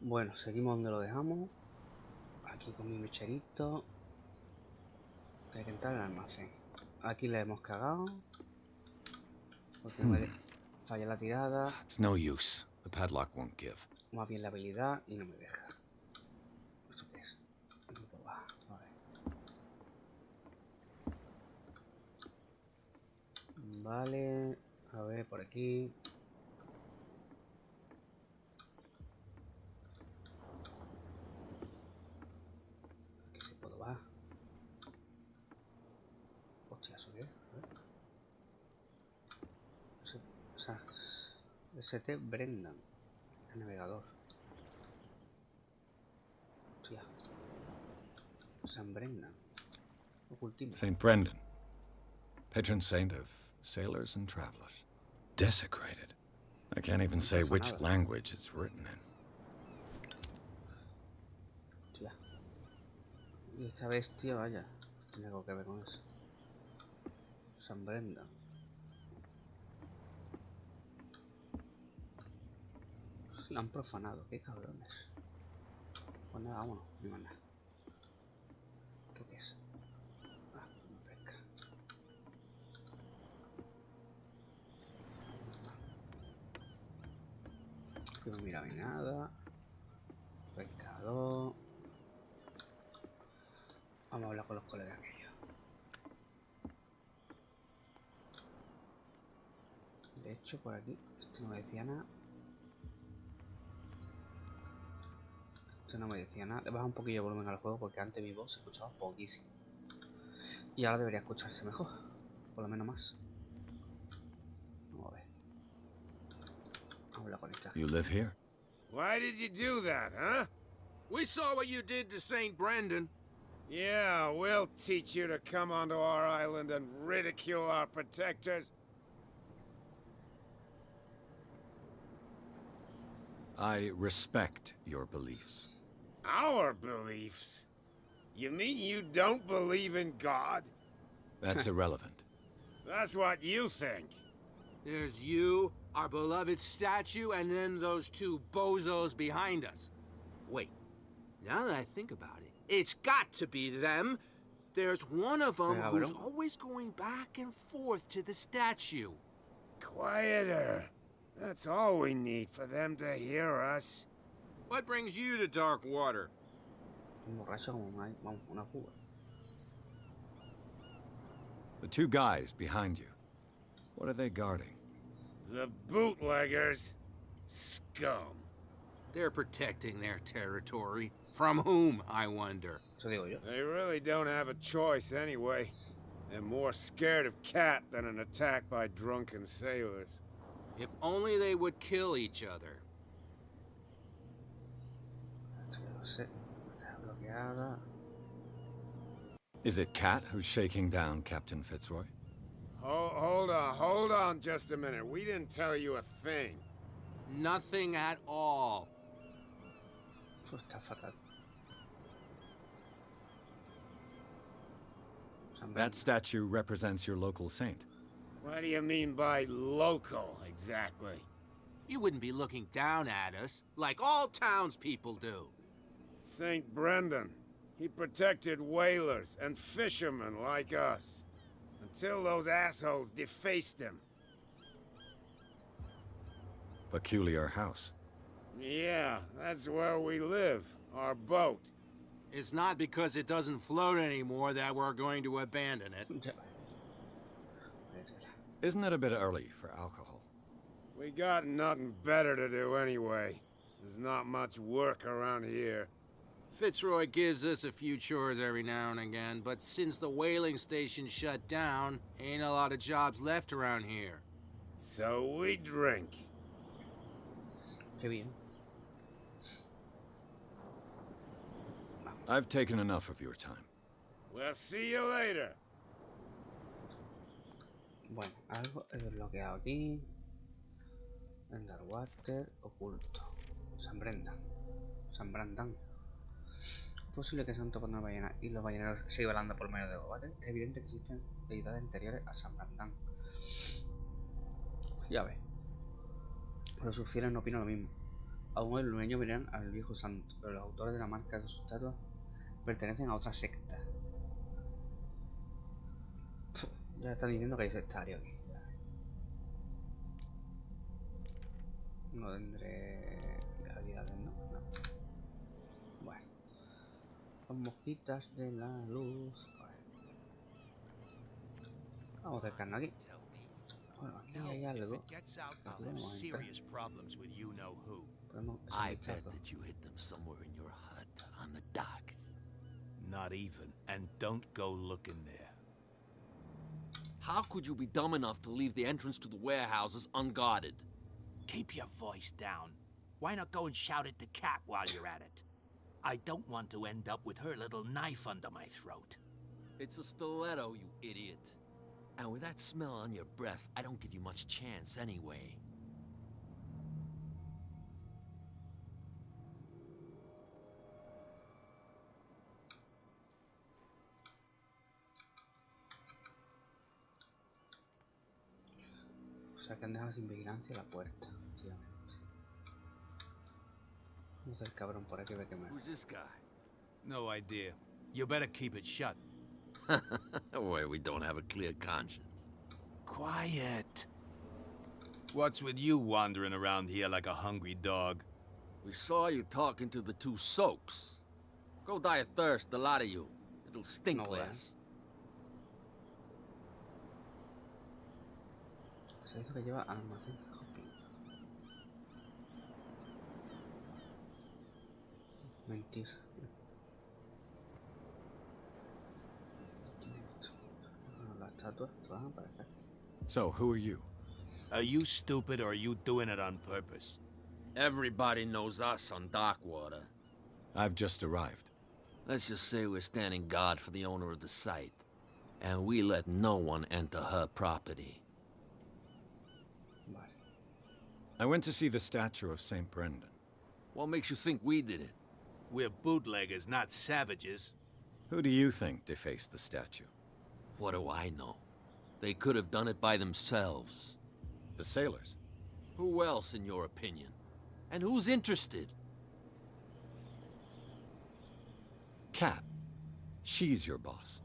Bueno, seguimos donde lo dejamos. Aquí con mi mecherito. Hay que entrar al almacén. Aquí le hemos cagado. Porque me falla la tirada. It's no use. The padlock won't give. Más bien la habilidad y no me deja. ¿Esto qué es? No va. A ver. Vale. A ver, por aquí. Aquí sí puedo bajar. Hostia, ¿eso qué es? A ver. O sea, ST Brendan. El navegador. Hostia. San Brendan. Ocultismo. St. Brendan, patron saint of sailors and travelers. Desecrated. I can't even say which language it's written in. Hostia. Y esta bestia, vaya. Tiene algo que ver con eso. San Brendan. La han profanado, qué cabrones. Pues nada, vámonos, ni más nada. ¿Qué es? Ah, una pesca. Aquí no mira nada. Pescador. Vamos a hablar con los colegas aquellos. De hecho, por aquí, esto no me decía nada. Esto no me decía nada. Le baja un poquillo de volumen al juego porque antes mi voz se escuchaba poquísimo. Y ahora debería escucharse mejor. Por lo menos más. Vamos a ver. Vamos a hablar con esta. You live here? Why did you do that, huh? We saw what you did to St. Brendan. Yeah, we'll teach you to come onto our island and ridicule our protectors. I respect your beliefs. Our beliefs? You mean you don't believe in God? That's irrelevant. That's what you think. There's you, our beloved statue, and then those two bozos behind us. Wait, now that I think about it, it's got to be them. There's one of them who's always going back and forth to the statue. Quieter. That's all we need for them to hear us. What brings you to dark water? The two guys behind you. What are they guarding? The bootleggers. Scum. They're protecting their territory. From whom, I wonder? They really don't have a choice anyway. They're more scared of Cat than an attack by drunken sailors. If only they would kill each other. Is it Cat who's shaking down Captain Fitzroy? Hold on just a minute. We didn't tell you a thing. Nothing at all. That statue represents your local saint. What do you mean by local, exactly? You wouldn't be looking down at us, like all townspeople do. St. Brendan. He protected whalers and fishermen like us. Until those assholes defaced him. Peculiar house. Yeah, that's where we live. Our boat. It's not because it doesn't float anymore that we're going to abandon it. Isn't it a bit early for alcohol? We got nothing better to do anyway. There's not much work around here. Fitzroy gives us a few chores every now and again, but since the whaling station shut down, ain't a lot of jobs left around here. So we drink. Qué bien. I've taken enough of your time. We'll see you later. Bueno, algo he desbloqueado aquí. Underwater, oculto. San Brendan. San Brandan. Es posible que sean topos de ballena y los balleneros sigan volando por medio de combate. Es evidente que existen deidades anteriores a San Brandan. Ya ves. Pero sus fieles no opinan lo mismo. Aún el dueño miran al viejo santo, pero los autores de la marca de su estatua pertenecen a otra secta. Ya está diciendo que hay sectario aquí. No tendré habilidades, ¿no? No. Bueno. Son mosquitas de la luz. Vale. Vamos a acercarnos aquí. Bueno, aquí hay algo. Aquí podemos entrar. Podemos echar un I bet vistazo. that you hid them somewhere in your hut on the docks. Not even, and don't go looking there. How could you be dumb enough to leave the entrance to the warehouses unguarded? Keep your voice down. Why not go and shout at the cat while you're at it? I don't want to end up with her little knife under my throat. It's a stiletto, you idiot. And with that smell on your breath, I don't give you much chance anyway. O sea que han dejado sin vigilancia la puerta, efectivamente. Vamos a hacer cabrón por aquí, ve que me... Who's this guy? No idea. You better keep it shut. Why, we don't have a clear conscience. Quiet. What's with you wandering around here like a hungry dog? We saw you talking to the two soaks. Go die of thirst, the lot of you. It'll stink No way. less. Se dice que lleva al almacén. Joder. Mentir. Bueno, la estatua van a aparecer. So, who are you? Are you stupid or are you doing it on purpose? Everybody knows us on Darkwater. I've just arrived. Let's just say we're standing guard for the owner of the site. And we let no one enter her property. Vale. I went to see the statue of St. Brendan. What makes you think we did it? We're bootleggers, not savages. Who do you think defaced the statue? What do I know? They could have done it by themselves. The sailors? Who else, in your opinion? And who's interested? Cat. She's your boss.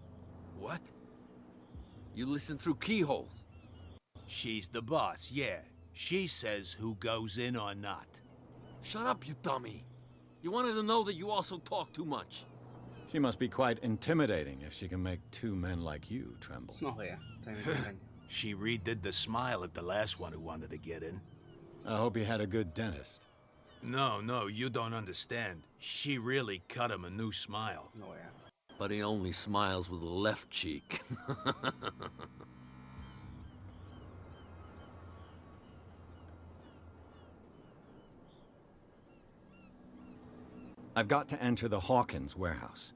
What? You listen through keyholes? She's the boss, yeah. She says who goes in or not. Shut up, you dummy. You wanted to know that you also talk too much. She must be quite intimidating if she can make two men like you tremble. No vea, está bien extraño. She redid the smile at the last one who wanted to get in. I hope he had a good dentist. No, you don't understand. She really cut him a new smile. No vea. But he only smiles with the left cheek. I've got to enter the Hawkins warehouse.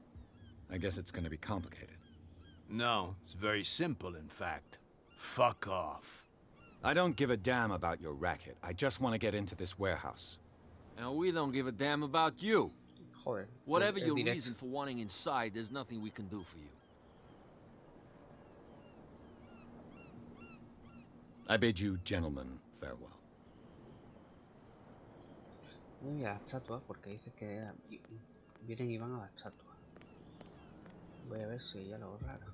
I guess it's gonna be complicated. No, it's very simple, in fact. Fuck off. I don't give a damn about your racket. I just want to get into this warehouse. And we don't give a damn about you. Joder. Whatever es your directo. reason for wanting inside, there's nothing we can do for you. I bid you gentlemen farewell. Voy a la estatua porque dice que vienen y van a la estatua. Voy a ver si ella lo raro.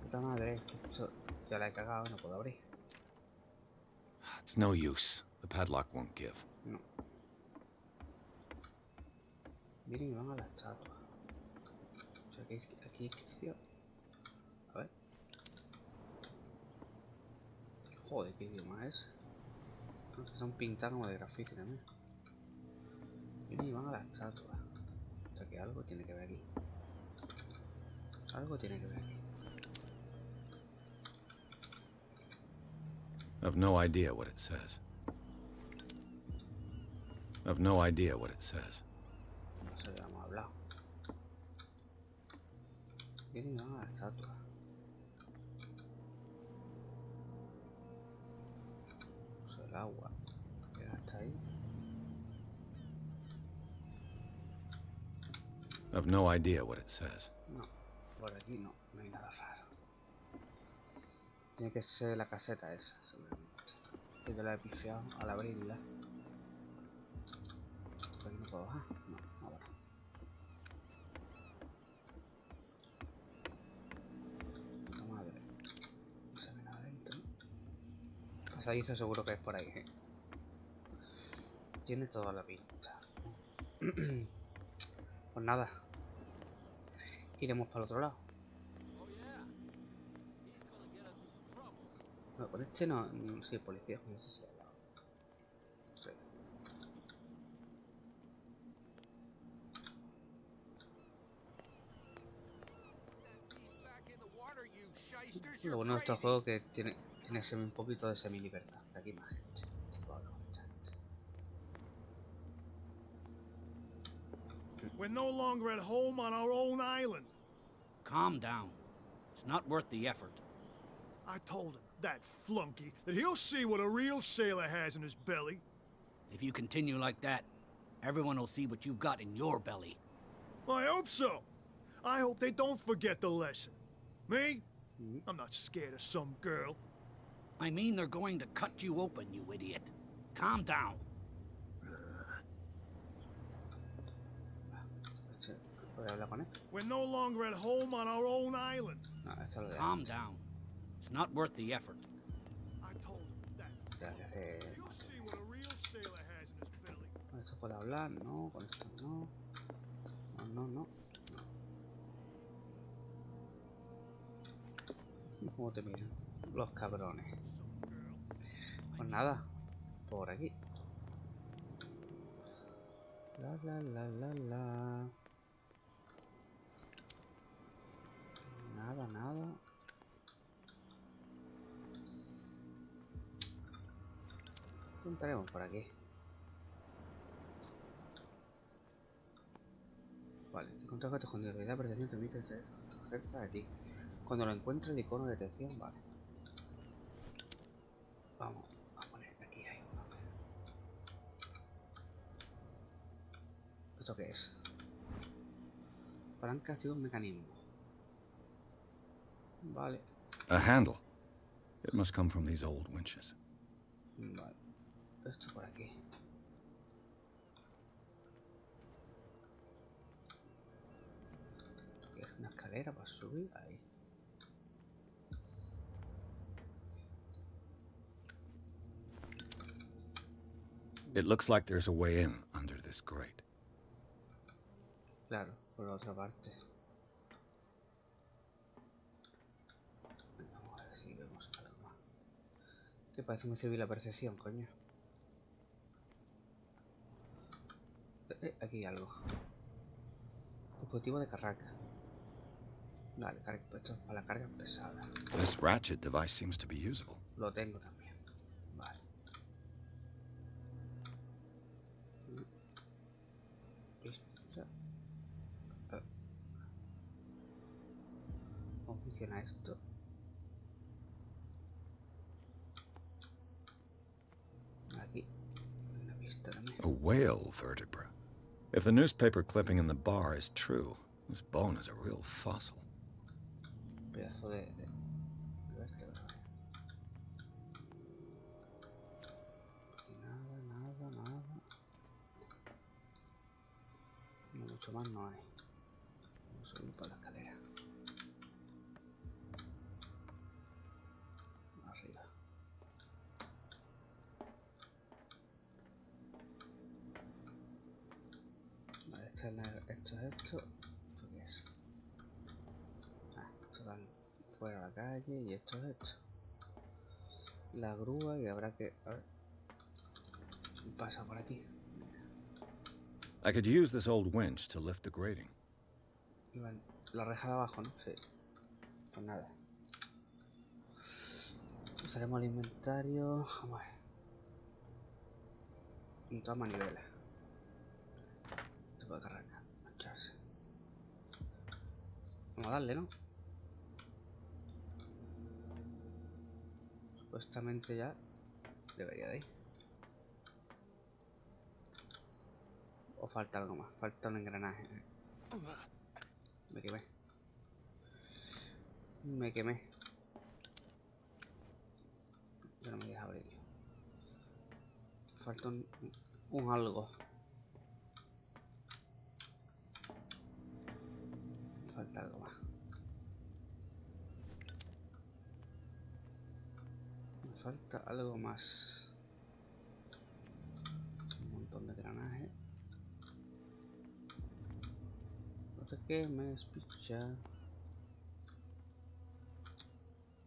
Puta madre, esto ya la he cagado y no puedo abrir. It's no use. The padlock won't give. No. Vienen y van a la estatua. O sea que aquí hay inscripción. A ver. Joder, qué idioma es. Entonces son pintados como de grafiti también. Vienen y van a la estatua. O sea que algo tiene que ver aquí. Algo tiene que ver aquí. I've no idea what it says. I've no idea what it says. No sé de qué hemos hablado. Vienen y van a la estatua. O sea, el agua. Llega hasta ahí. I've no idea what it says. No, por aquí no, no hay nada raro. Tiene que ser la caseta esa, seguramente. Que yo la he pifiado al abrirla. Por aquí no puedo bajar. No, ahora. Puta madre. No se ve nada adentro. Pasadizo seguro que es por ahí, ¿eh? Tiene toda la pinta. Pues nada. Iremos para el otro lado. No, con este no. Sí, policía. No sé si al lado. Sí. Lo bueno de este juego es que tiene un poquito de semi-libertad. Aquí más gente. We're no longer at home on our own island. Calm down. It's not worth the effort. I told him, that flunky, that he'll see what a real sailor has in his belly. If you continue like that, everyone will see what you've got in your belly. I hope so. I hope they don't forget the lesson. Me? I'm not scared of some girl. I mean, they're going to cut you open, you idiot. Calm down. ¿Puedo hablar con él? We're no longer at home on our own island. No, esto lo de Calm down. It's not worth the effort. I told him, that antes. he'll see what a real sailor has in his belly. Con esto puedo hablar, no, con esto no. No. ¿Cómo te miran? Los cabrones. Pues nada, por aquí. La. Nada. Entraremos por aquí. Vale, encontrar gato escondido. La realidad perteneciente permite ser cerca de ti. Cuando lo encuentre el icono de detección, vale. Vamos a poner aquí hay uno. ¿Esto qué es? Palanca activa un mecanismo. Vale. A handle. It must come from these old winches. Vale. Esto por aquí. ¿Esto qué es? Una escalera para subir ahí. It looks like there's a way in under this grate. Claro, por la otra parte. Vamos a ver si vemos algo más. Que parece muy civil la percepción, coño. Aquí hay algo. Dispositivo de carraca. Vale, esto es para la carga pesada. This ratchet device seems to be usable. Lo tengo también. Vale. ¿Cómo funciona esto? Aquí. Hay una pista también. A whale vertebra. If the newspaper clipping in the bar is true, this bone is a real fossil. Pedazo de vértebra. Nada. No, mucho más no hay. Vamos a subir por la escalera. Arriba. Vale, esto es esto. ¿Esto qué es? Esto va fuera a la calle y esto es esto. La grúa y habrá que... A ver. Pasa por aquí. I could use this old winch to lift the grating. La reja de abajo, ¿no? Sí. Pues nada. Usaremos el inventario. Vamos a ver. Y todas manivelas. Esto puede cargar. Mancharse. Vamos a darle, ¿no? Supuestamente ya debería de ir. O falta algo más. Falta un engranaje. Me quemé. Ya no me deja abrirlo. Falta un algo. Falta algo más. Me falta algo más. Un montón de granajes. No sé qué me espicha.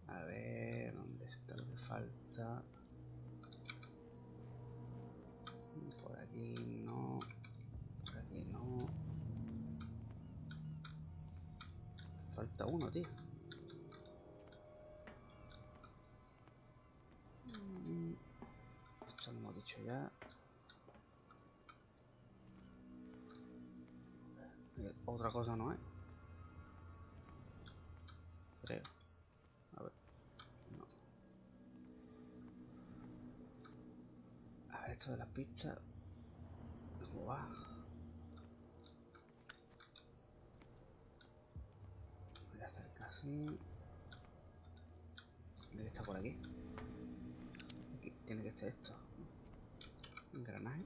A ver, ¿dónde está lo que falta? Por aquí no. Por aquí no. Falta uno, tío. Esto lo hemos dicho ya. Otra cosa no es. Creo. A ver. No. A ver, esto de las pistas. ¿Cómo va? Voy a acercar así. Tiene que estar por aquí. Aquí tiene que estar esto. Engranaje.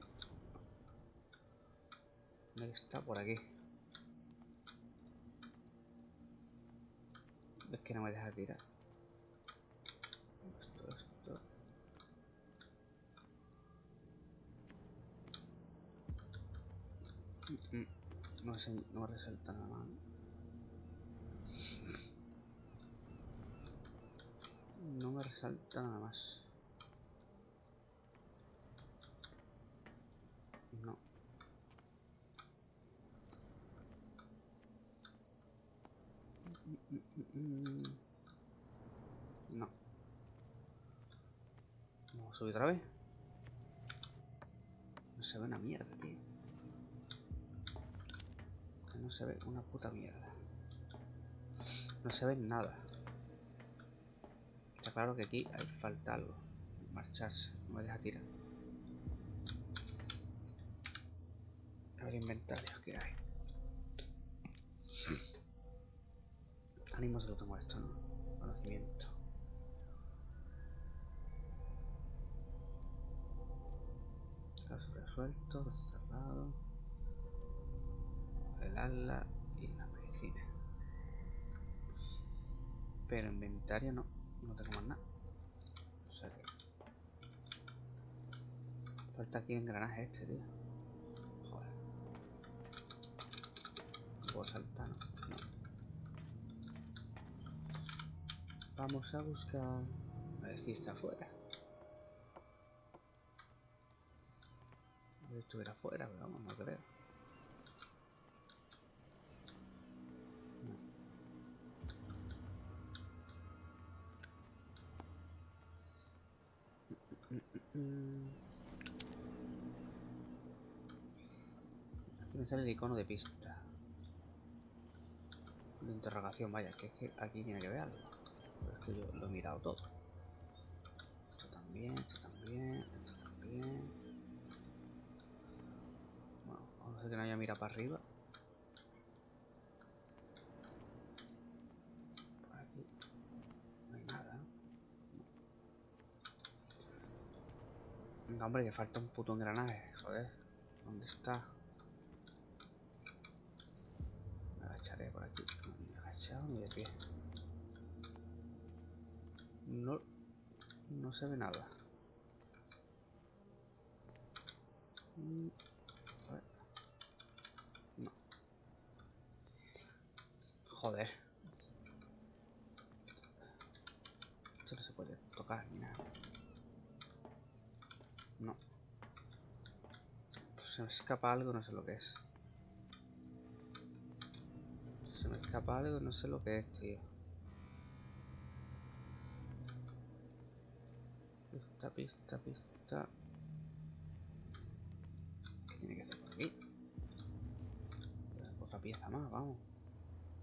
Tiene que estar por aquí. Es que no me deja tirar. Esto. No sé, no resalta nada más. No me resalta nada más. No. No. Vamos a subir otra vez. No se ve una mierda, tío. No se ve una puta mierda. No se ve nada. Está claro que aquí hay falta algo. Marcharse. No me deja tirar. A ver, inventario. ¿Qué hay? Ánimo se lo tengo esto, ¿no? Conocimiento. Caso resuelto. Cerrado. El ala y la medicina. Pero inventario no. No tengo más nada. O sea que... Falta aquí engranaje este, tío. Joder. No puedo saltar, ¿no? No. Vamos a buscar... A ver si está afuera. A ver si estuviera afuera, pero vamos, no creo. Aquí me sale el icono de pista. De interrogación, vaya, que es que aquí tiene que ver algo. Pero es que yo lo he mirado todo. Esto también, esto también, esto también. Bueno, vamos a ver que no haya mirado para arriba. Por aquí no hay nada, ¿no? Venga, hombre, que falta un puto engranaje, joder. ¿Dónde está? Me agacharé por aquí. No, ni agachado ni de pie. No, no se ve nada. A ver. No. Joder. Esto no se puede tocar ni nada. No. Pues se me escapa algo, no sé lo que es. Se me escapa algo, no sé lo que es, tío. Pista. ¿Qué tiene que ser por aquí? Otra pieza más, vamos.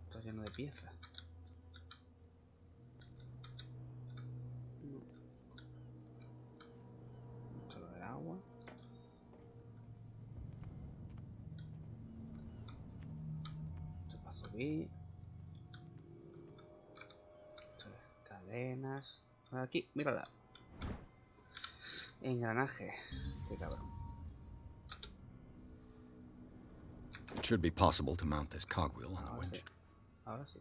Está lleno de piezas. No. Esto es lo del agua. Esto es para subir. Esto es cadenas. Aquí, mírala. Engranaje. Qué cabrón. It should be possible to mount this cogwheel on the Ahora winch. sí. Ahora sí.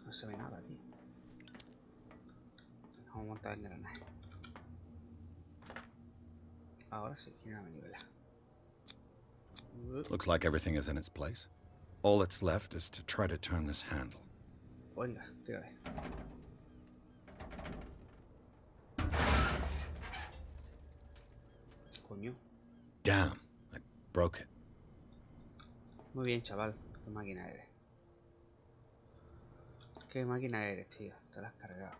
No se ve nada, tío. Vamos a montar el engranaje. Ahora sí, gira la manivela. Looks like everything is in its place. All that's left is to try to turn this handle. Venga, tírale. Coño. Damn, I broke it. Muy bien, chaval. ¿Qué máquina eres? ¿Qué máquina eres, tío? Te la has cargado.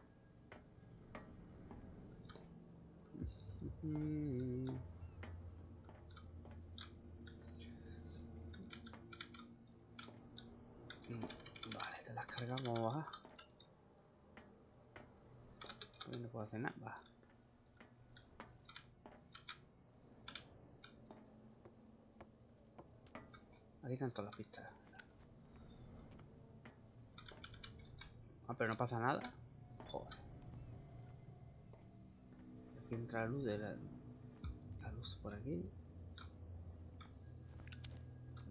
Vale, te la has cargado. ¿Cómo vas? No puedo hacer nada. Va. Aquí están todas las pistas. Ah, pero no pasa nada. Joder. Aquí entra la luz de la luz por aquí.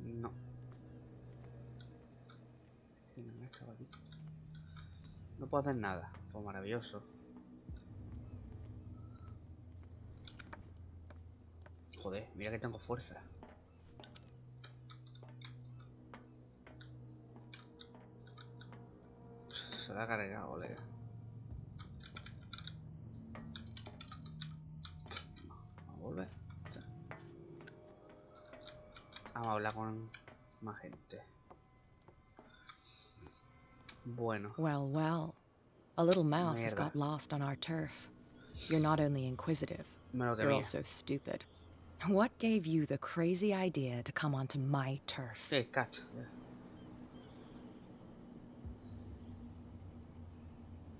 No. No estaba aquí. No puedo hacer nada. Pues maravilloso. Joder, mira que tengo fuerza. Se la ha cargado, colega. Vamos a volver. Vamos a hablar con más gente. Bueno. Well, well. A little mouse has Mierda. got lost on our turf. You're not only inquisitive, Me lo you're temía. also stupid. What gave you the crazy idea to come onto my turf? Sí, cat.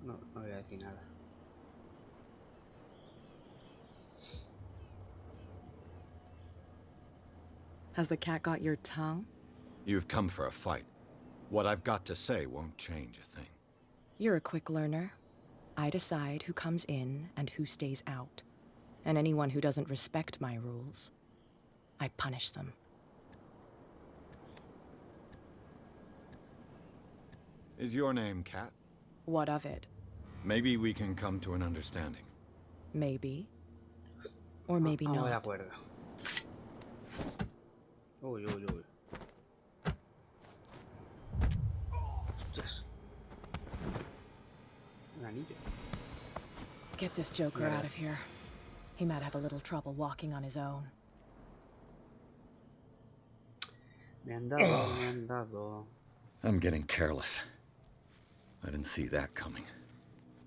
No voy a decir nada. Has the cat got your tongue? You've come for a fight. What I've got to say won't change a thing. You're a quick learner. I decide who comes in and who stays out. And anyone who doesn't respect my rules, I punish them. Is your name Cat? What of it? Maybe we can come to an understanding. Maybe. Or maybe Vamos de not. acuerdo. Uy, uy, uy. Hostias. Un anillo. Get this joker out of here. He might have a little trouble walking on his own. Me han dado, me han dado. I'm getting careless. I didn't see that coming.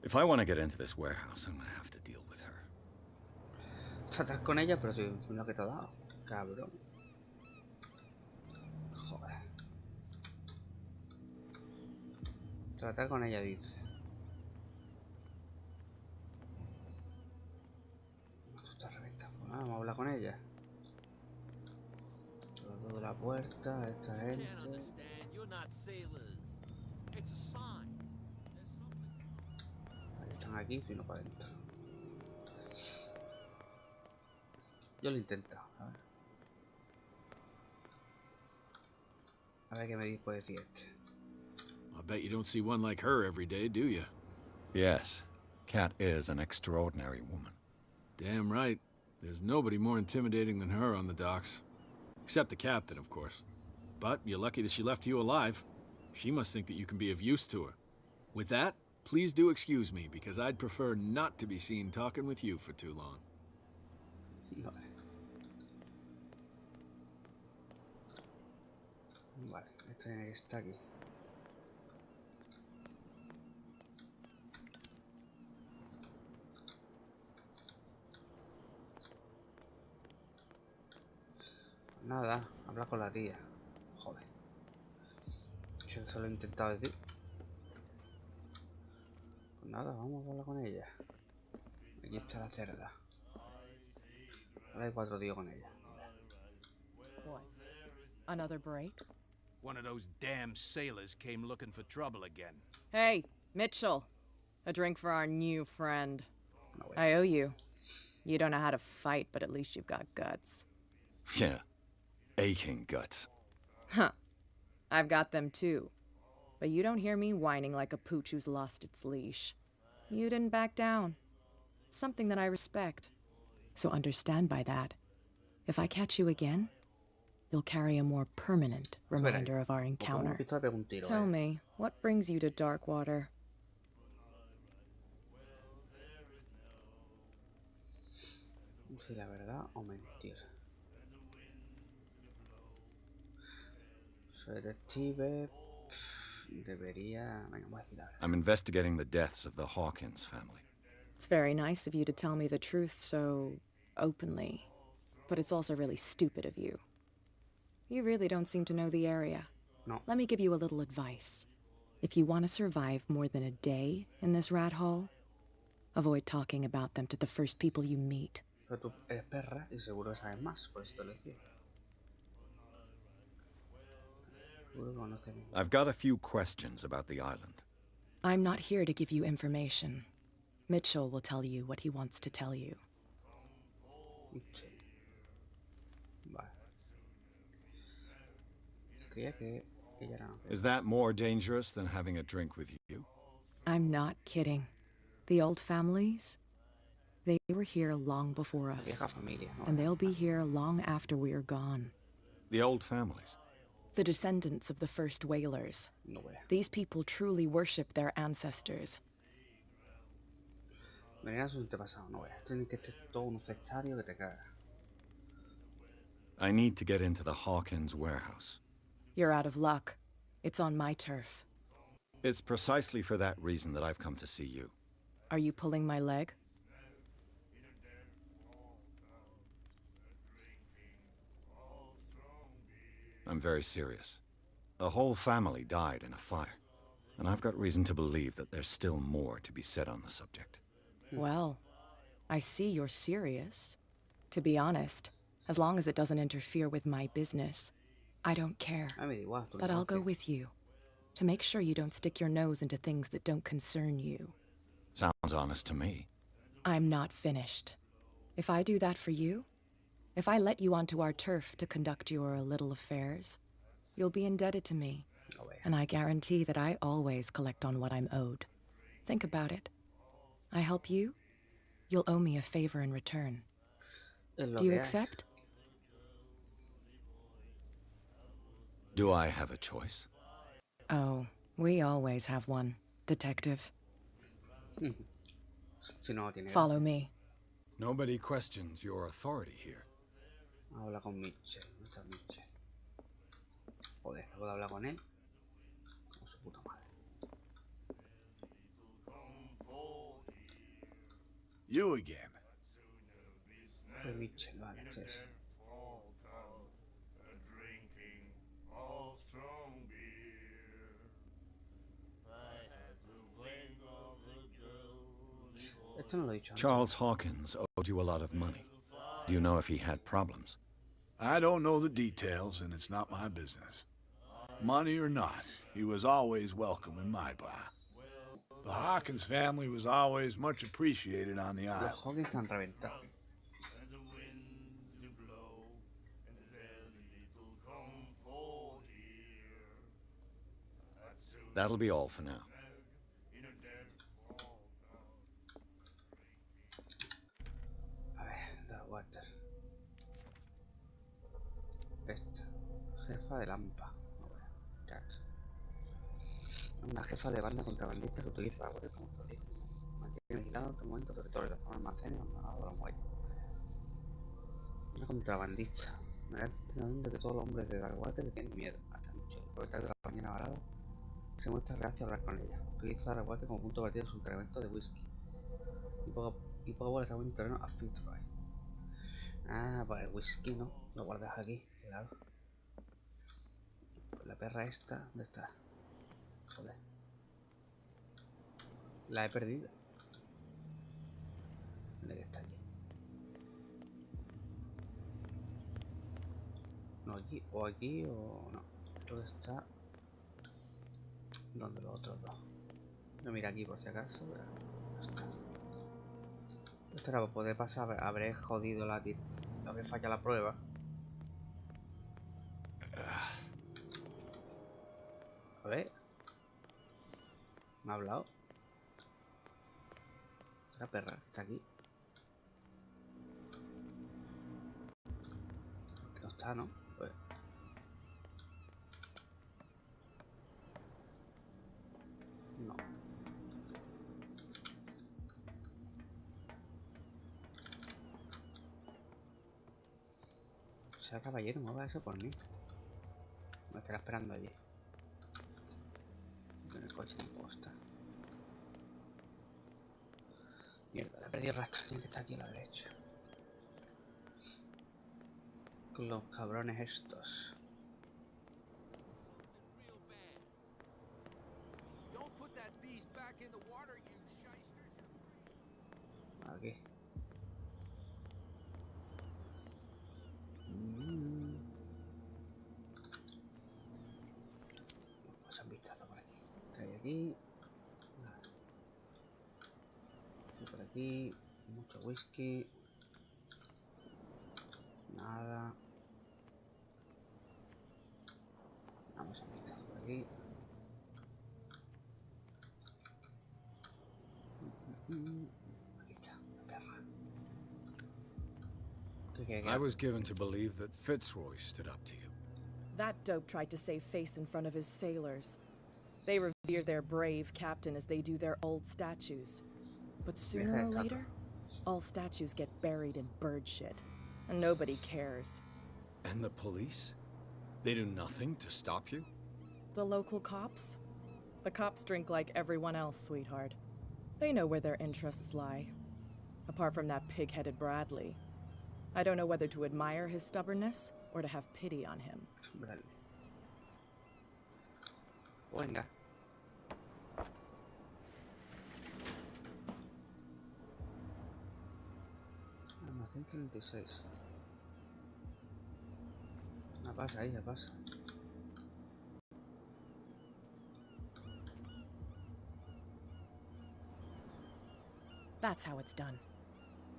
If I want to get into this warehouse, I'm gonna have to deal with her. Tratar con ella, pero si lo que te ha dado. Cabrón. Joder. Tratar con ella, dice. Tú estás reventado. Pues nada, vamos a hablar con ella. Todo de la puerta, esta gente. Can't understand. You're not sailors. It's a sign. There's something. Ahí están aquí, sino para adentro. Yo lo intento, a ver qué me puede decir este. I bet you don't see one like her every day, do you? Yes, Cat is an extraordinary woman. Damn right. There's nobody more intimidating than her on the docks. Except the captain, of course. But you're lucky that she left you alive. She must think that you can be of use to her. With that, please do excuse me, because I'd prefer not to be seen talking with you for too long. Vale. Vale, esto tiene que estar aquí. Nada, habla con la tía. Joder. Yo eso lo he intentado decir. Pues nada, vamos a hablar con ella. Aquí está la cerda. Ahora hay 4 tíos con ella. What? Another break? One of those damn sailors came looking for trouble again. Hey, Mitchell. A drink for our new friend. No way. I owe you. You don't know how to fight, but at least you've got guts. Yeah. Aching guts. Huh. I've got them too. But you don't hear me whining like a pooch who's lost its leash. You didn't back down. Something that I respect. So understand by that, if I catch you again, you'll carry a more permanent reminder of our encounter. Tell me, what brings you to Darkwater? Si la verdad o mentir. Soy detective. Debería... Venga, voy a decir la verdad. I'm investigating the deaths of the Hawkins family. It's very nice of you to tell me the truth so openly, but it's also really stupid of you. You really don't seem to know the area. No. Let me give you a little advice. If you want to survive more than a day in this rat hole, avoid talking about them to the first people you meet. Pero tú eres perra y seguro que sabes más, por eso te lo decía. I've got a few questions about the island. I'm not here to give you information. Mitchell will tell you what he wants to tell you. Vale. Creía que ella era una... Is that more dangerous than having a drink with you? I'm not kidding. The old families, they were here long before us. Vieja familia, ¿no? And they'll be here long after we're gone. The old families? The descendants of the first whalers. No way. These people truly worship their ancestors. Venir a su antepasado, no veas. Tiene que ser todo un sectario que te caga. I need to get into the Hawkins warehouse. You're out of luck. It's on my turf. It's precisely for that reason that I've come to see you. Are you pulling my leg? I'm very serious. The whole family died in a fire, and I've got reason to believe that there's still more to be said on the subject. Well, I see you're serious. To be honest, as long as it doesn't interfere with my business, I don't care. But I'll go with you, to make sure you don't stick your nose into things that don't concern you. Sounds honest to me. I'm not finished. If I do that for you, if I let you onto our turf to conduct your little affairs, you'll be indebted to me. And I guarantee that I always collect on what I'm owed. Think about it. I help you, you'll owe me a favor in return. Do you accept? Do I have a choice? Oh, we always have one, Detective. Follow me. Nobody questions your authority here. Habla con Mitchell, no está Mitchell. Joder, puedo hablar con él. Con su puta madre. You again. Mitchell, vale, este es. Esto no lo he dicho antes. Charles Hawkins owed you a lot of money. Do you know if he had problems? I don't know the details, and it's not my business. Money or not, he was always welcome in my bar. The Hawkins family was always much appreciated on the island. Los Hawkins están reventados. That'll be all for now. A ver, da water. Esta. Jefa de Lampa. No voy a chat. Una jefa de banda contrabandista que utiliza la web como te digo. Mantiene vigilado en todo momento territorio de la zona almacenes abandonado de los muelles. Una contrabandista. Me da la sensación de que todos los hombres de Darkwater le tienen miedo. Hasta mucho. El propietario de la mañana varada se muestra reacio a hablar con ella. Utiliza Darkwater como punto de partida de su cargamento de whisky. Y poco a poco está en un terreno a Fitzroy. Ah, pues el whisky no. Lo guardas aquí, claro. Pues la perra esta, ¿dónde está? Joder. La he perdido. ¿Dónde que está aquí? No, aquí o no. Esto está... ¿Dónde los otros dos? No, mira aquí por si acaso. Esto era para poder pasar, habré jodido habré fallado la prueba. A ver. Me ha hablado. La perra está aquí. No está, ¿no? Pues. No. O sea, caballero, mueva eso por mí. Me estará esperando allí. En el coche no puedo estar. Mierda, le he perdido el rastro. Tiene que estar aquí a la derecha. Con los cabrones estos. Aquí. Vamos a un vistazo por aquí. ¿Qué hay aquí? Nada. Y por aquí. Mucho whisky. Nada. Vamos a un vistazo por aquí. Aquí está, la perra. I was given to believe that Fitzroy stood up to you. That dope tried to save face in front of his sailors. They revere their brave captain as they do their old statues. But sooner or later, all statues get buried in bird shit. And nobody cares. And the police? They do nothing to stop you? The local cops? The cops drink like everyone else, sweetheart. They know where their interests lie. Apart from that pig-headed Bradley. I don't know whether to admire his stubbornness or to have pity on him. Bradley. Venga. Almacén 36. Ya pasa ahí, ya pasa. That's how it's done.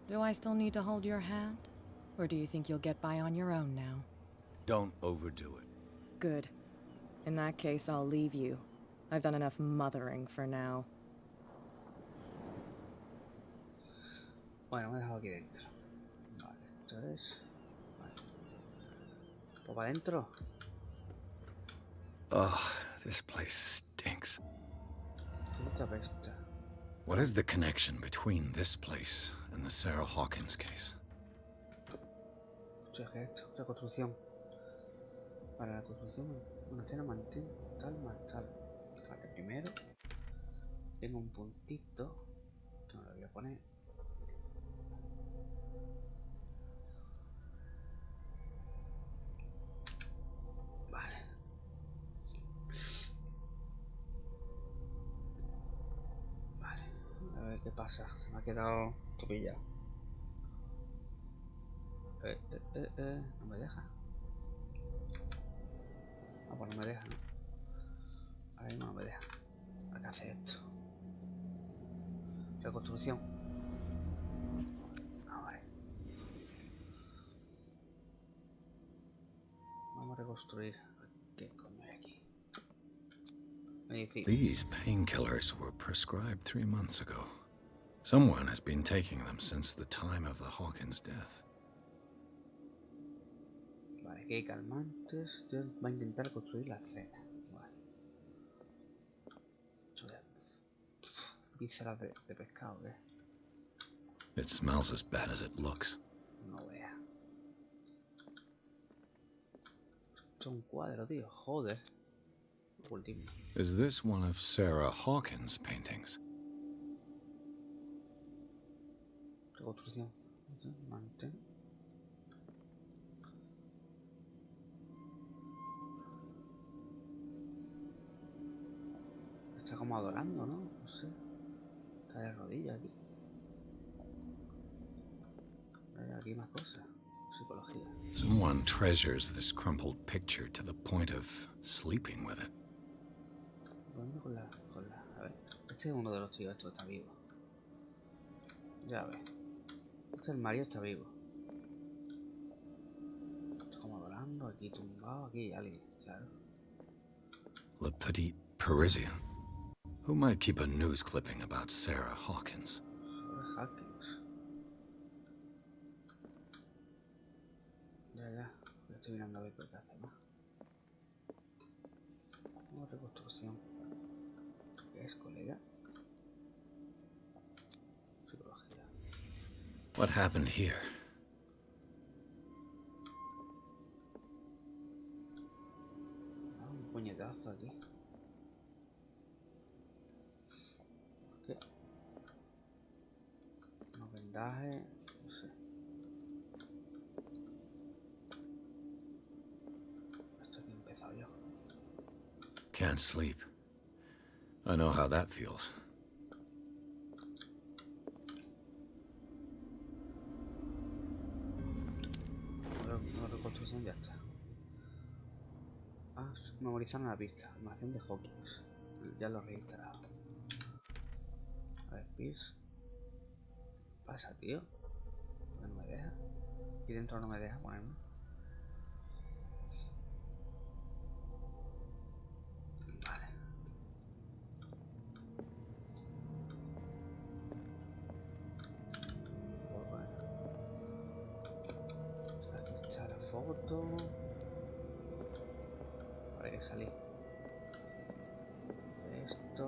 Do I still need to hold your hand? Or do you think you'll get by on your own now? Don't overdo it. Good. In that case, I'll leave you. I've done enough mothering for now. Bueno, me he dejado aquí dentro. Vale, esto es... Vale. ¿Pues para adentro? Ugh, this place stinks. Puta pesta. What is the connection between this place and the Sarah Hawkins case? Reconstrucción. Para la construcción, mantener, tal. Vale, primero tengo un puntito que me lo voy a poner. Vale. Vale. A ver qué pasa. Se me ha quedado topillado. No me deja. Ah, pues no me deja, ¿no? Ahora mismo no me deja. ¿Para qué hace esto? Reconstrucción. Ah, vale. Vamos a reconstruir. ¿Qué coño hay aquí? These painkillers were prescribed 3 months ago. Someone has been taking them since the time of the Hawkins death. Vale, que hay calmantes. Va a intentar construir la cena. Vale. Vísceras de pescado, ¿qué? It smells as bad as it looks. No vea. Esto es un cuadro, tío. Joder. Último. Is this one of Sarah Hawkins' paintings? Reconstrucción. Mantén. Está como adorando, ¿no? No sé. Está de rodillas aquí. Aquí más cosas. Psicología. Someone treasures this crumpled picture to the point of sleeping with it. Con la... A ver. Este es uno de los tíos, esto está vivo. Ya ves. Este el marido está vivo. Está como adorando, aquí tumbado, aquí alguien, claro. Le Petit Parisien. Who might keep a news clipping about Sarah Hawkins? Sarah Hawkins. Ya. Estoy mirando a ver qué hace más. Una reconstrucción. ¿Qué es, colega? Psicología. What happened here? Ah, un puñetazo aquí. ¿Qué? Unos vendajes. No sé. Esto aquí he empezado yo. Can't sleep. I know how that feels. Una reconstrucción ya está. Ah, memorizar la pista. Animación de Hawkins. Ya lo he reinstalado. A ver, Pierce. ¿Qué pasa, tío? ¿Por qué no me deja? Aquí dentro no me deja ponerme. Vale. Bueno. Aquí está la foto. Vale, que salí. Esto.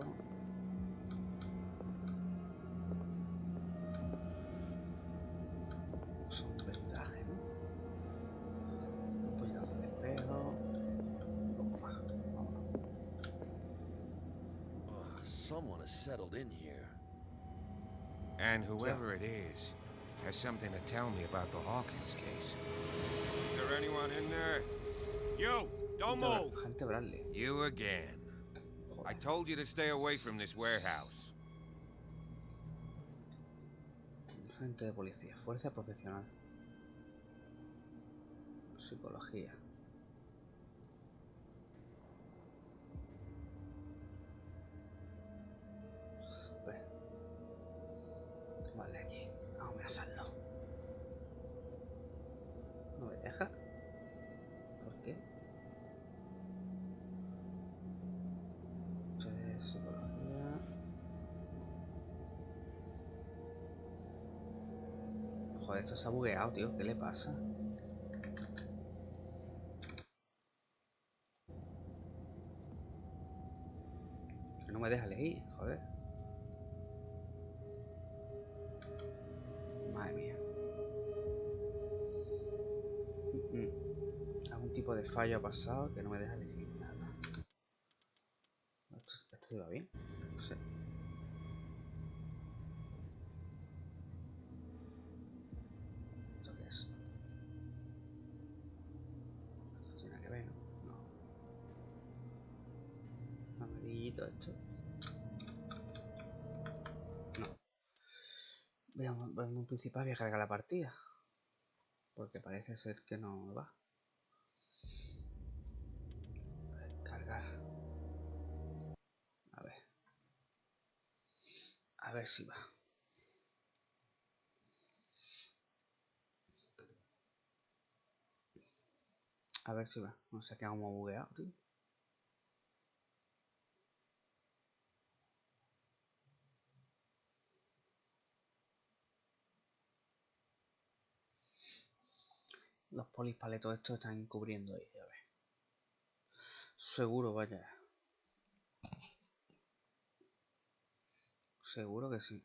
Son vendajes, ¿no? Un puñetazo de espejo. Un poco más. Vámonos. Someone has settled in here. And whoever it is has something to tell me about the Hawkins case. Is there anyone in there? You! Don't move! Gente Bradley. You again. I told you to stay away from this warehouse. Gente de policía. Fuerza profesional. Psicología. Vale, aquí. Vamos a amenazarlo. ¿No me deja? ¿Por qué? Esto es psicología. Joder, esto se ha bugueado, tío. ¿Qué le pasa? Que no me deja elegir, joder. Madre mía. Algún tipo de fallo ha pasado que no me deja elegir nada. ¿Esto iba bien? No sé. ¿Esto qué es? Esto tiene que ver, ¿no? No. Amarillito esto. No. Veamos, en principal voy a cargar la partida. Porque parece ser que no va. A ver, cargar. A ver. A ver si va. A ver si va. No sé qué hemos bugueado, tío. Los polispaletos estos están encubriendo ahí, a ver. Seguro, vaya. Seguro que sí.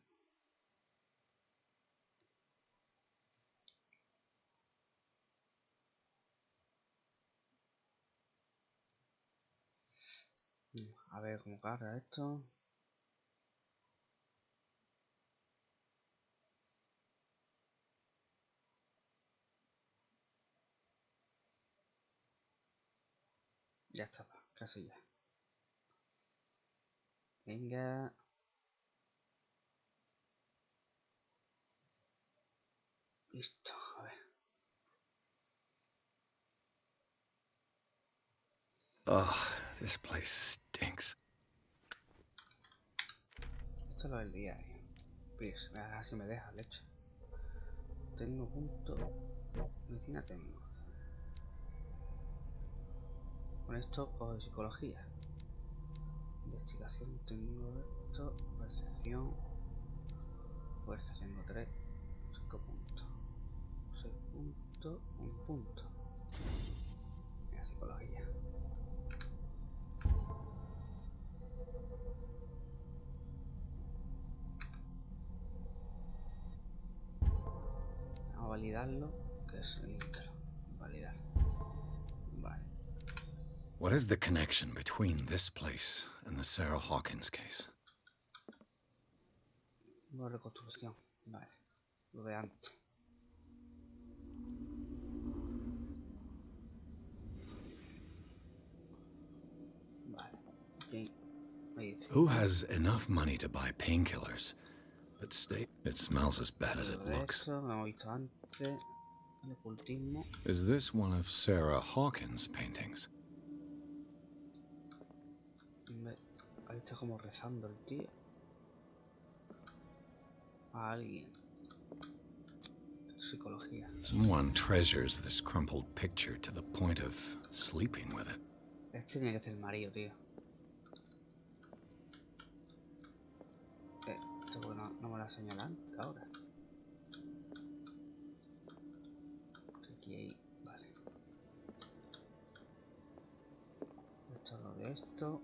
A ver cómo carga esto. Ya está, casi ya. Venga. Listo, a ver. Oh, this place stinks. lo del diario. Pues, a ver si me deja, leche. Tengo punto. Medicina tengo. Con esto cojo psicología. Investigación tengo esto. Percepción. Fuerza tengo 3. 5 puntos. 6 puntos. 1 punto. Mira, psicología. Vamos a validarlo. Que es el intro. Validar. Vale. What is the connection between this place and the Sarah Hawkins case? Nueva reconstrucción. Vale. Lo de antes. Vale. Aquí me dice. Who has enough money to buy painkillers, but stay? It smells as bad as it looks. Eso, lo hemos visto antes. El ocultismo. Is this one of Sarah Hawkins' paintings? Ahí está como rezando el tío. A alguien. Psicología. Someone treasures this crumpled picture to the point of sleeping with it. Este tiene que ser el marido, tío. Esto porque no me lo señalan ahora. Aquí, vale. Esto es lo de esto.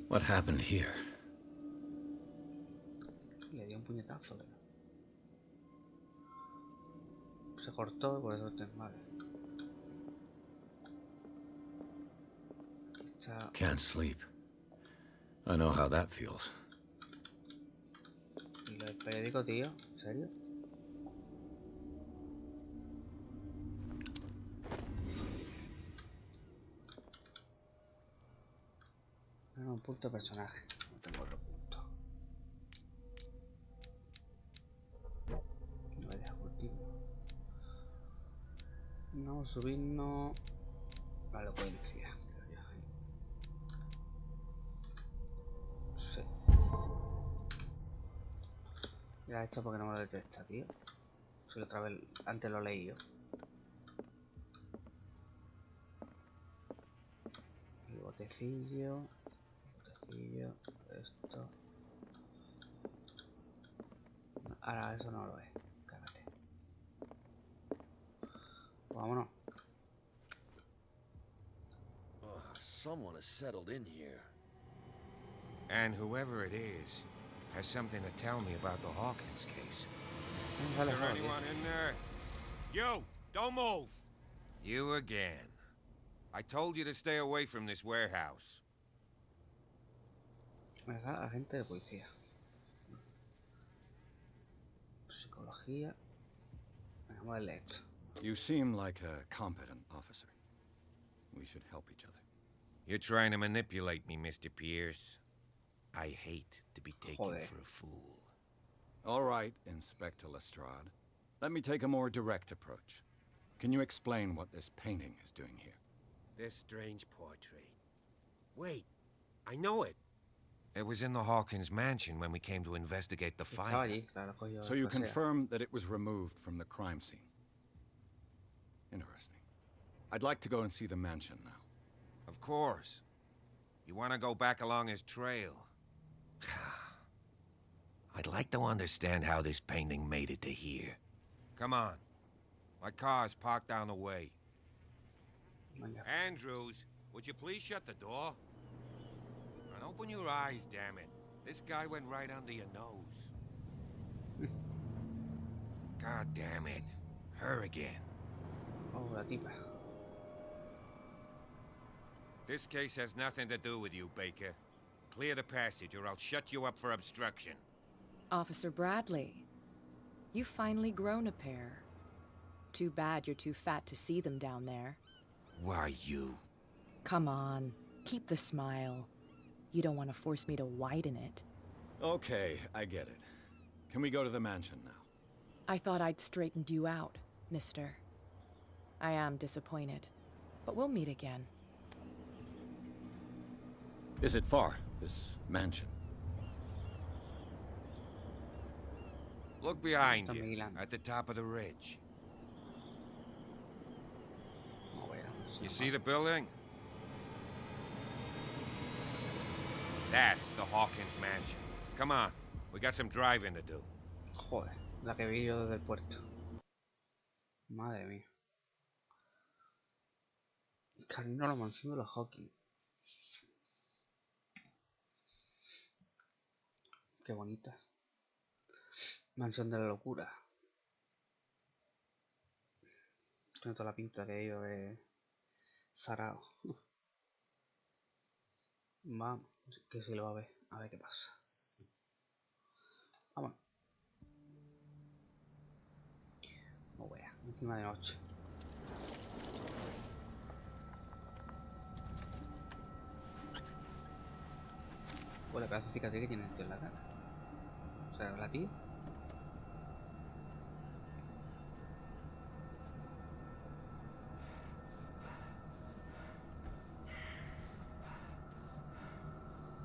What happened here? Le dio un puñetazo, pero se cortó, por eso vale. Aquí está. Can't sleep. I know how that feels. Y lo del periódico, tío, ¿en serio? No, un punto de personaje. No tengo otro punto. No me deja cultivo. No, subir no. Vale, lo puedo iniciar, creo yo. Sí. Mira esto porque no me lo detecta, tío. Si otra vez antes lo leí yo. El botecillo. Esto. Ahora eso no lo es. Cállate. Vámonos. Oh, someone has settled in here. And whoever it is has something to tell me about the Hawkins case. Is there anyone in there? You! Don't move! You again. I told you to stay away from this warehouse. Agente de policía. Psicología. Vamos a leer esto. You seem like a competent officer. We should help each other. You're trying to manipulate me, Mr. Pierce. I hate to be taken Joder. for a fool. All right, Inspector Lestrade. Let me take a more direct approach. Can you explain what this painting is doing here? This strange portrait. Wait, I know it. It was in the Hawkins mansion when we came to investigate the Estaba fire. allí, claro, cogió So you lo que sea. confirm that it was removed from the crime scene. Interesting. I'd like to go and see the mansion now. Of course. You want to go back along his trail? I'd like to understand how this painting made it to here. Come on. My car's parked down the way. Venga. Andrews, would you please shut the door? And open your eyes, damn it. This guy went right under your nose. God damn it. Her again. Oh, la tipa. This case has nothing to do with you, Baker. Clear the passage or I'll shut you up for obstruction. Officer Bradley, you've finally grown a pair. Too bad you're too fat to see them down there. Why, you? Come on, keep the smile. You don't want to force me to widen it. Okay, I get it. Can we go to the mansion now? I thought I'd straightened you out, mister. I am disappointed, but we'll meet again. Is it far? This mansion. Look behind Está you, vigilando. at the top of the ridge. No, veamos, You no see va. the building? That's the Hawkins mansion. Come on, we got some driving to do. Joder, la que vi yo desde el puerto. Madre mía. Camino a la mansión de los Hawkins. Qué bonita. Mansión de la locura. Tiene toda la pinta de ello de Sarao. Vamos, que si lo va a ver qué pasa. Vamos. No vea, encima de noche. Pues la pedazo de cicatriz que tiene el tío en la cara. O sea, la tía.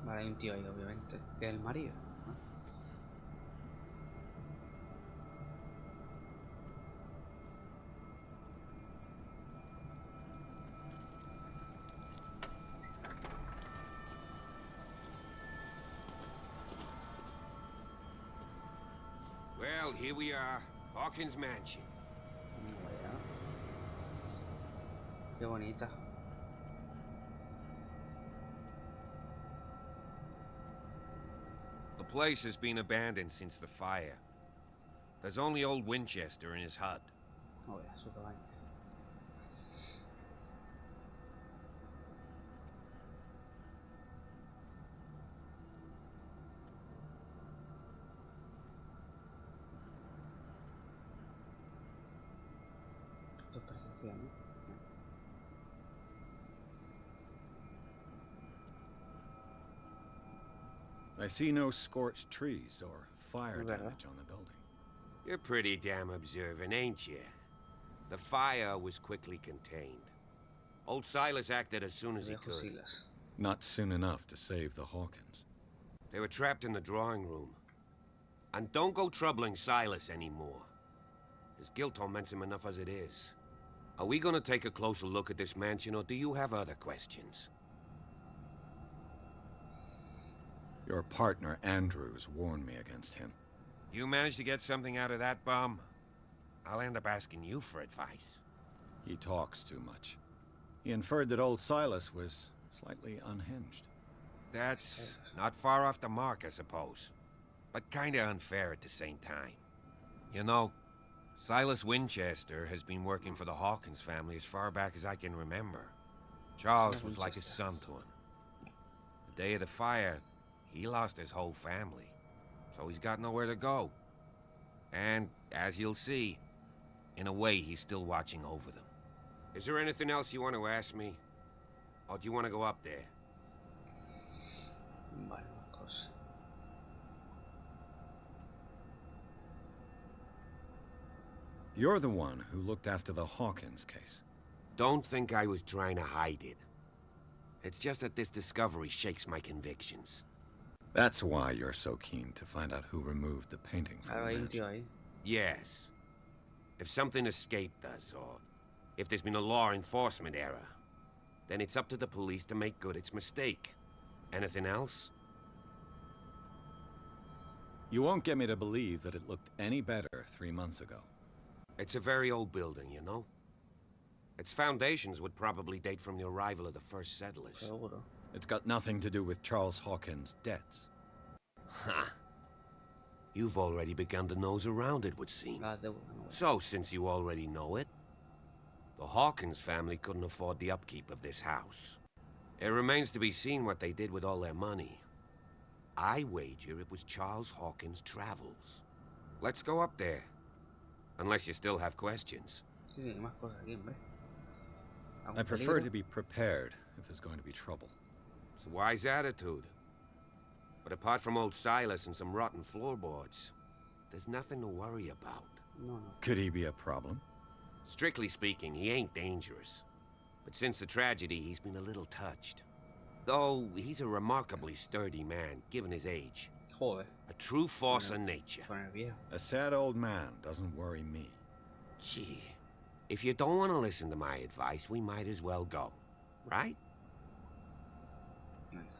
Vale, hay un tío ahí, obviamente, que es el marido, ¿no? Well, here we are, Hawkins mansion. Vaya. Qué bonita. The place has been abandoned since the fire. There's only old Winchester in his hut. No vea, su cabaña. Esto es percepción, ¿no? I see no scorched trees or fire Verdad. damage on the building. You're pretty damn observant, ain't you? The fire was quickly contained. Old Silas acted as soon as he Viejo could. Silas. Not soon enough to save the Hawkins. They were trapped in the drawing room. And don't go troubling Silas anymore. His guilt torments him enough as it is. Are we gonna take a closer look at this mansion, or do you have other questions? Your partner, Andrews, warned me against him. You managed to get something out of that bum? I'll end up asking you for advice. He talks too much. He inferred that old Silas was slightly unhinged. That's not far off the mark, I suppose. But kinda unfair at the same time. You know, Silas Winchester has been working for the Hawkins family as far back as I can remember. Charles was like a son to him. The day of the fire, he lost his whole family, so he's got nowhere to go. And, as you'll see, in a way, he's still watching over them. Is there anything else you want to ask me? Or do you want to go up there? Vale, cosa. You're the one who looked after the Hawkins case. Don't think I was trying to hide it. It's just that this discovery shakes my convictions. That's why you're so keen to find out who removed the painting from Ahora the hay un mansion. tío ahí. Yes. If something escaped us, or if there's been a law enforcement error, then it's up to the police to make good its mistake. Anything else? You won't get me to believe that it looked any better 3 months ago. It's a very old building, you know? Its foundations would probably date from the arrival of the first settlers. Seguro. It's got nothing to do with Charles Hawkins' debts. Ha! You've already begun to nose around, it would seem. La deuda, no vea. So, since you already know it, the Hawkins family couldn't afford the upkeep of this house. It remains to be seen what they did with all their money. I wager it was Charles Hawkins' travels. Let's go up there. Unless you still have questions. Sí, sí, hay más cosas aquí, hombre. I ¿Algún prefer peligro? to be prepared if there's going to be trouble. It's a wise attitude. But apart from old Silas and some rotten floorboards, there's nothing to worry about. No, no. Could he be a problem? Strictly speaking, he ain't dangerous. But since the tragedy, he's been a little touched. Though he's a remarkably sturdy man, given his age. Joder. A true force of nature. Con el viejo. A sad old man doesn't worry me. Gee, if you don't want to listen to my advice, we might as well go, right?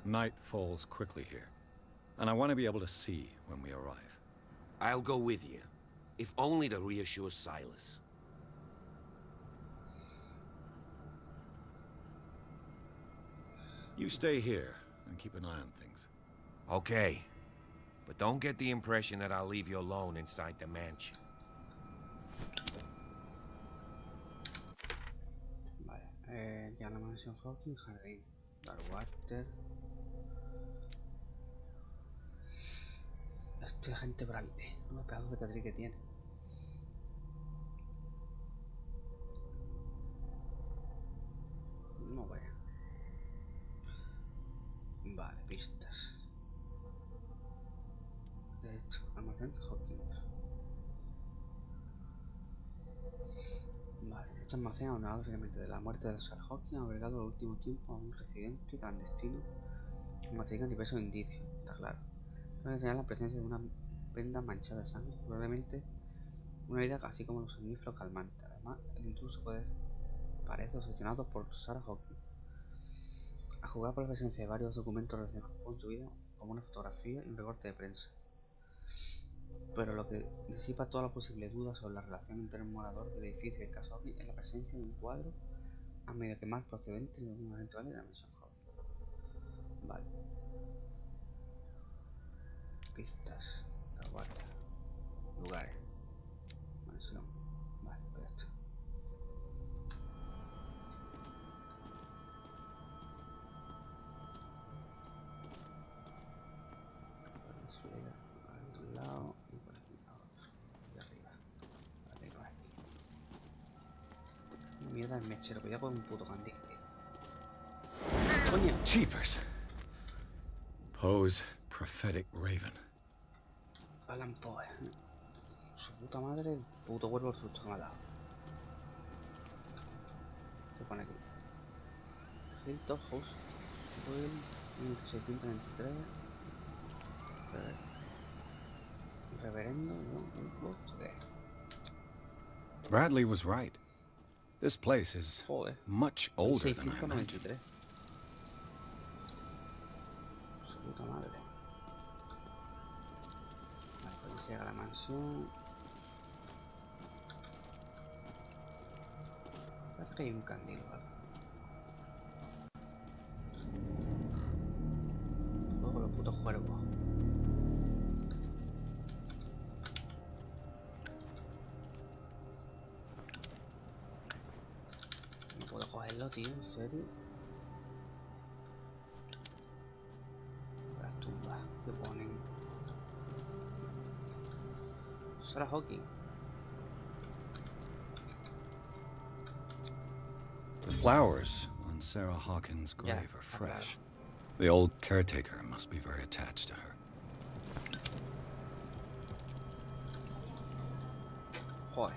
Night falls quickly here, and I want to be able to see when we arrive. I'll go with you, if only to reassure Silas. You stay here and keep an eye on things. Okay, but don't get the impression that I'll leave you alone inside the mansion. Vale, ya la mansión Hawking, jardín, Darwater. Este agente Bradley, unos pedazos de Catri que tiene. No vaya. Vale, pistas. De hecho, almacén Hawking. Vale, este almacén abandonado seriamente de la muerte de Sir Hawking ha albergado el último tiempo a un residente clandestino que materializa diversos indicios, está claro. Puede señalar la presencia de una prenda manchada de sangre, probablemente una herida, así como los suministros calmantes. Además, el intruso parece obsesionado por Sarah Hawking, a jugar por la presencia de varios documentos relacionados con su vida, como una fotografía y un recorte de prensa. Pero lo que disipa todas las posibles dudas sobre la relación entre el morador del edificio y el caso Hawking es la presencia de un cuadro a medio quemar procedente de un agente de la misión Hawking. Vale. Pistas, Darwater, lugares, mansión. Vale, pues ya está. Por un lado y por aquí a otro. De arriba. Vale, por aquí. Mierda el mechero, que ya por un puto candil. ¡Coño! Jeepers! Poe's prophetic raven. Alan Poe. Su puta madre, el puto huevo el susto que me ha dado. Se pone aquí. Hilltop House. Will 1623. Reverendo, ¿no? Bradley was right. This place is Joder. much older than I imagined. 693. Su puta madre. Vale, pues llega a la mansión. Parece que hay un candil, ¿vale? Juego los putos cuervos. No puedo cogerlo, tío, en serio. Las tumbas que ponen. Sarah Hawking. The flowers on Sarah Hawkins' grave are fresh. The old caretaker must be very attached to her. Joder.